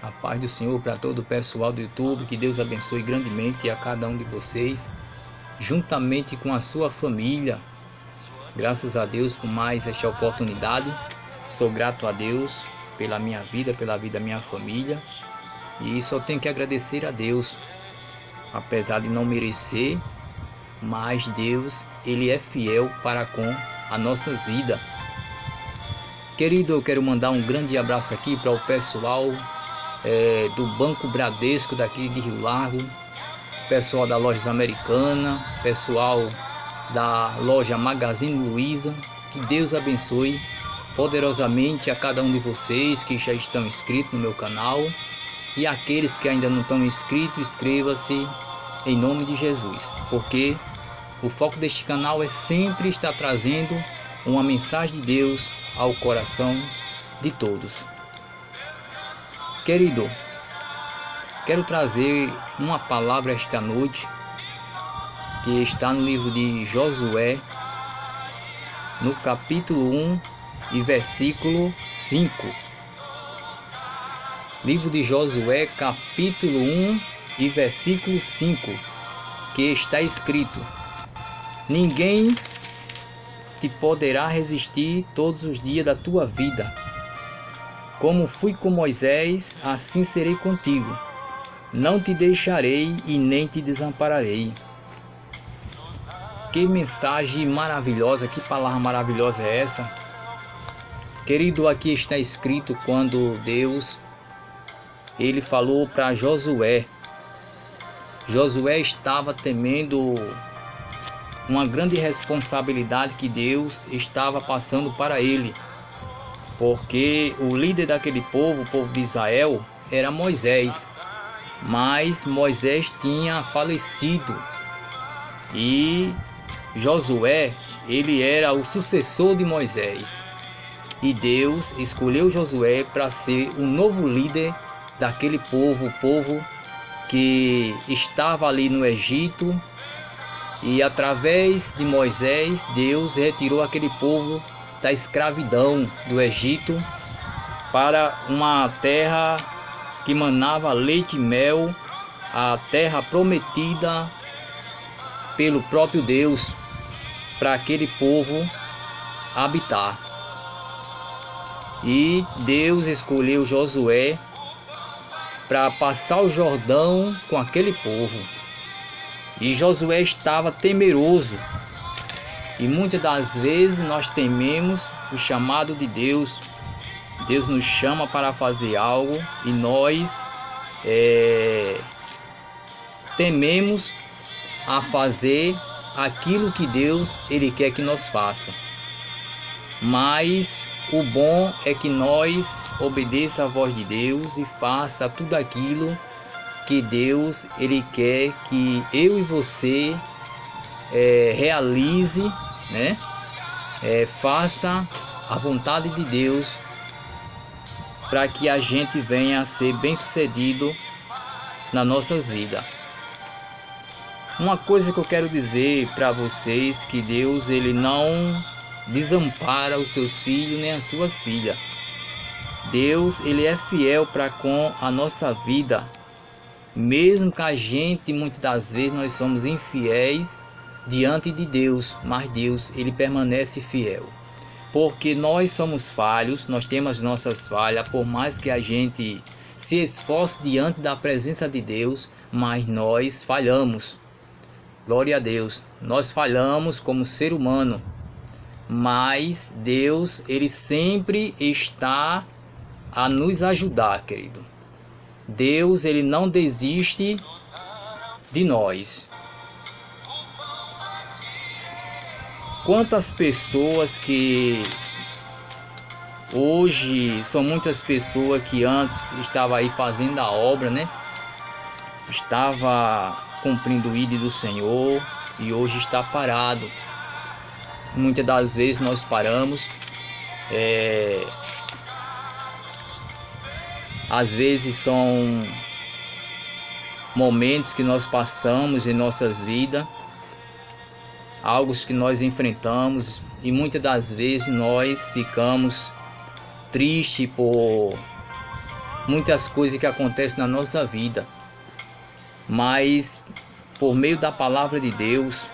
A paz do Senhor para todo o pessoal do YouTube, que Deus abençoe grandemente a cada um de vocês, juntamente com a sua família. Graças a Deus por mais esta oportunidade. Sou grato a Deus pela minha vida, pela vida da minha família. E só tenho que agradecer a Deus, apesar de não merecer, mas Deus, Ele é fiel para com as nossas vidas. Querido, eu quero mandar um grande abraço aqui para o pessoal do Banco Bradesco daqui de Rio Largo, pessoal da Lojas Americana, pessoal da loja Magazine Luiza. Que Deus abençoe poderosamente a cada um de vocês que já estão inscritos no meu canal, e aqueles que ainda não estão inscritos, inscreva-se em nome de Jesus, porque o foco deste canal é sempre estar trazendo uma mensagem de Deus ao coração de todos. Querido, quero trazer uma palavra esta noite que está no livro de Josué, no capítulo 1 e versículo 5. Livro de Josué, capítulo 1 e versículo 5, que está escrito: ninguém te poderá resistir todos os dias da tua vida. Como fui com Moisés, assim serei contigo. Não te deixarei e nem te desampararei. Que mensagem maravilhosa, que palavra maravilhosa é essa? Querido, aqui está escrito quando Deus, Ele falou para Josué. Josué estava temendo uma grande responsabilidade que Deus estava passando para ele, porque o líder daquele povo, o povo de Israel, era Moisés, mas Moisés tinha falecido e Josué, ele era o sucessor de Moisés, e Deus escolheu Josué para ser o novo líder daquele povo, o povo que estava ali no Egito. E através de Moisés, Deus retirou aquele povo da escravidão do Egito para uma terra que manava leite e mel, a terra prometida pelo próprio Deus para aquele povo habitar. E Deus escolheu Josué para passar o Jordão com aquele povo. E Josué estava temeroso. E muitas das vezes nós tememos o chamado de Deus. Deus nos chama para fazer algo e nós tememos a fazer aquilo que Deus Ele quer que nós faça. Mas o bom é que nós obedeça a voz de Deus e faça tudo aquilo que Deus Ele quer que eu e você realize, né? Faça a vontade de Deus, para que a gente venha a ser bem sucedido nas nossas vidas. Uma coisa que eu quero dizer para vocês, que Deus Ele não desampara os seus filhos nem as suas filhas. Deus Ele é fiel para com a nossa vida. Mesmo que a gente, muitas das vezes, nós somos infiéis diante de Deus, mas Deus, Ele permanece fiel. Porque nós somos falhos, nós temos nossas falhas, por mais que a gente se esforce diante da presença de Deus, mas nós falhamos. Glória a Deus, nós falhamos como ser humano, mas Deus, Ele sempre está a nos ajudar, querido. Deus, Ele não desiste de nós. Quantas pessoas que hoje, são muitas pessoas que antes estavam aí fazendo a obra, né? Estava cumprindo o ídolo do Senhor e hoje está parado. Muitas das vezes nós paramos. Às vezes são momentos que nós passamos em nossas vidas, algo que nós enfrentamos, e muitas das vezes nós ficamos tristes por muitas coisas que acontecem na nossa vida, mas por meio da palavra de Deus,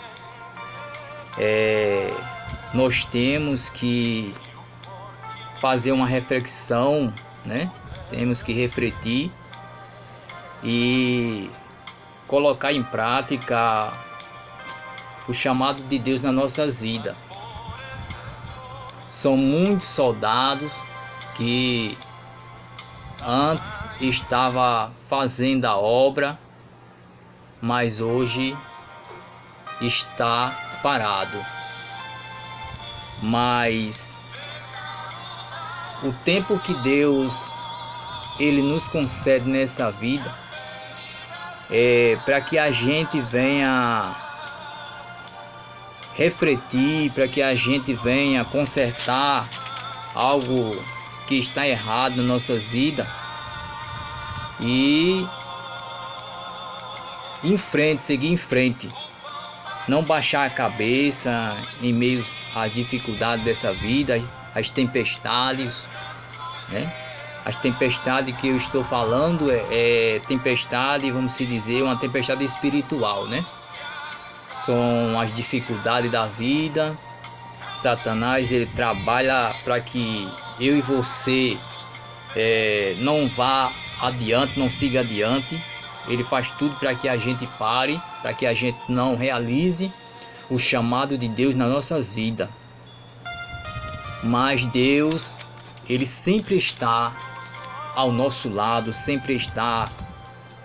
nós temos que fazer uma reflexão, né? Temos que refletir e colocar em prática o chamado de Deus nas nossas vidas. São muitos soldados que antes estava fazendo a obra, mas hoje está parado. Mas o tempo que Deus ele nos concede nessa vida é para que a gente venha refletir, para que a gente venha consertar algo que está errado nas nossas vidas e seguir em frente, não baixar a cabeça em meio às dificuldades dessa vida, as tempestades, né? As tempestades que eu estou falando é tempestade, vamos se dizer, uma tempestade espiritual, né? São as dificuldades da vida. Satanás ele trabalha para que eu e você não vá adiante, não siga adiante. Ele faz tudo para que a gente pare, para que a gente não realize o chamado de Deus nas nossas vidas. Mas Deus, ele sempre está ao nosso lado, sempre está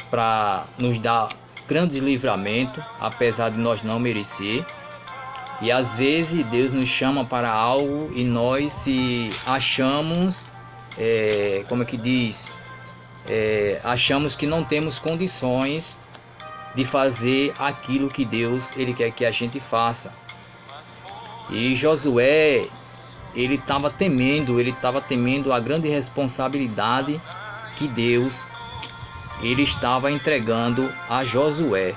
para nos dar grandes livramentos, apesar de nós não merecer. E às vezes Deus nos chama para algo e nós se achamos, como é que diz, achamos que não temos condições de fazer aquilo que Deus ele quer que a gente faça. E Josué, ele estava temendo a grande responsabilidade que Deus ele estava entregando a Josué.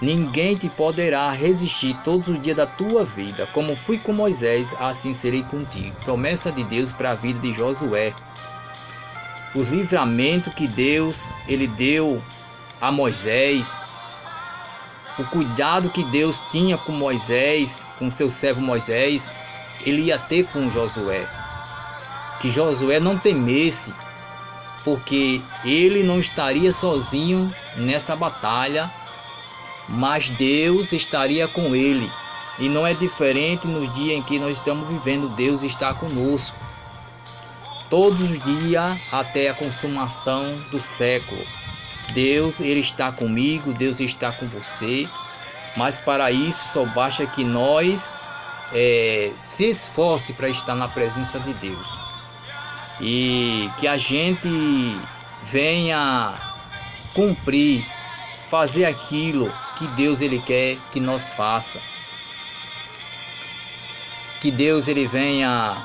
Ninguém te poderá resistir todos os dias da tua vida. Como fui com Moisés, assim serei contigo. Promessa de Deus para a vida de Josué. O livramento que Deus ele deu a Moisés, o cuidado que Deus tinha com Moisés, com seu servo Moisés, ele ia ter com Josué. Que Josué não temesse, porque ele não estaria sozinho nessa batalha, mas Deus estaria com ele. E não é diferente nos dias em que nós estamos vivendo. Deus está conosco todos os dias até a consumação do século. Deus ele está comigo, Deus está com você, mas para isso só basta que nós se esforce para estar na presença de Deus e que a gente venha cumprir, fazer aquilo que Deus ele quer que nós faça. Que Deus ele venha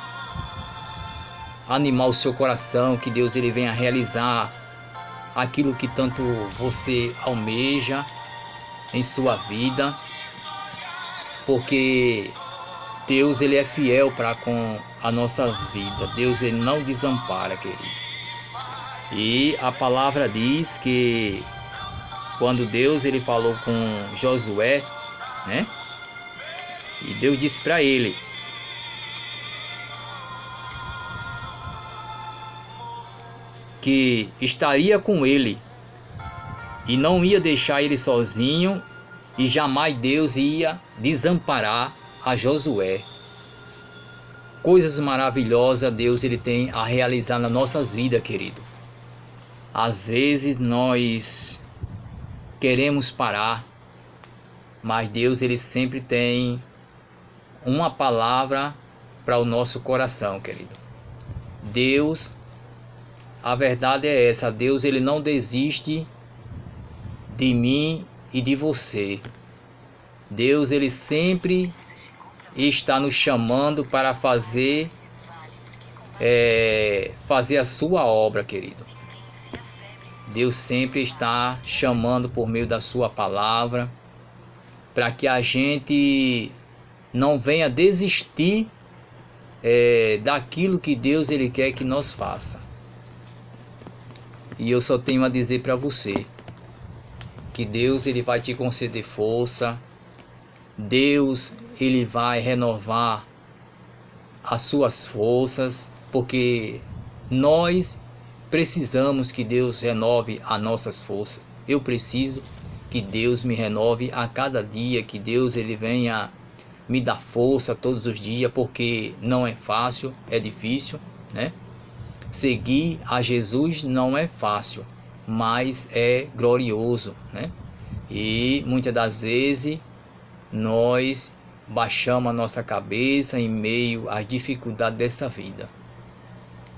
animar o seu coração, que Deus ele venha realizar aquilo que tanto você almeja em sua vida, porque Deus ele é fiel para com a nossa vida. Deus ele não desampara, querido. E a palavra diz que quando Deus ele falou com Josué, né? E Deus disse para ele que estaria com ele e não ia deixar ele sozinho, e jamais Deus ia desamparar a Josué. Coisas maravilhosas Deus ele tem a realizar nas nossas vidas, querido. Às vezes nós queremos parar, mas Deus ele sempre tem uma palavra para o nosso coração, querido. Deus, a verdade é essa, Deus ele não desiste de mim e de você. Deus ele sempre está nos chamando para fazer a sua obra, querido. Deus sempre está chamando por meio da sua palavra para que a gente não venha desistir daquilo que Deus ele quer que nós faça. E eu só tenho a dizer para você que Deus ele vai te conceder força. Deus ele vai renovar as suas forças, porque nós precisamos que Deus renove as nossas forças. Eu preciso que Deus me renove a cada dia, que Deus ele venha me dar força todos os dias, porque não é fácil, é difícil, né? Seguir a Jesus não é fácil, mas é glorioso, né? E muitas das vezes nós baixamos a nossa cabeça em meio às dificuldades dessa vida,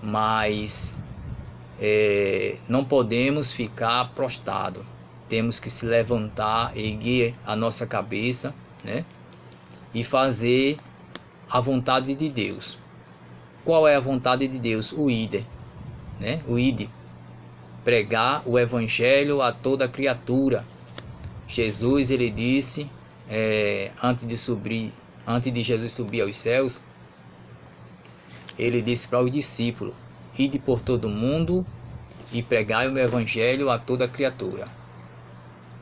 mas não podemos ficar prostrados. Temos que se levantar, erguer a nossa cabeça, né? E fazer a vontade de Deus. Qual é a vontade de Deus? O ide, né? O ide, pregar o evangelho a toda criatura. Jesus ele disse, antes de Jesus subir aos céus, ele disse para os discípulos: ide por todo mundo e pregai o meu evangelho a toda criatura.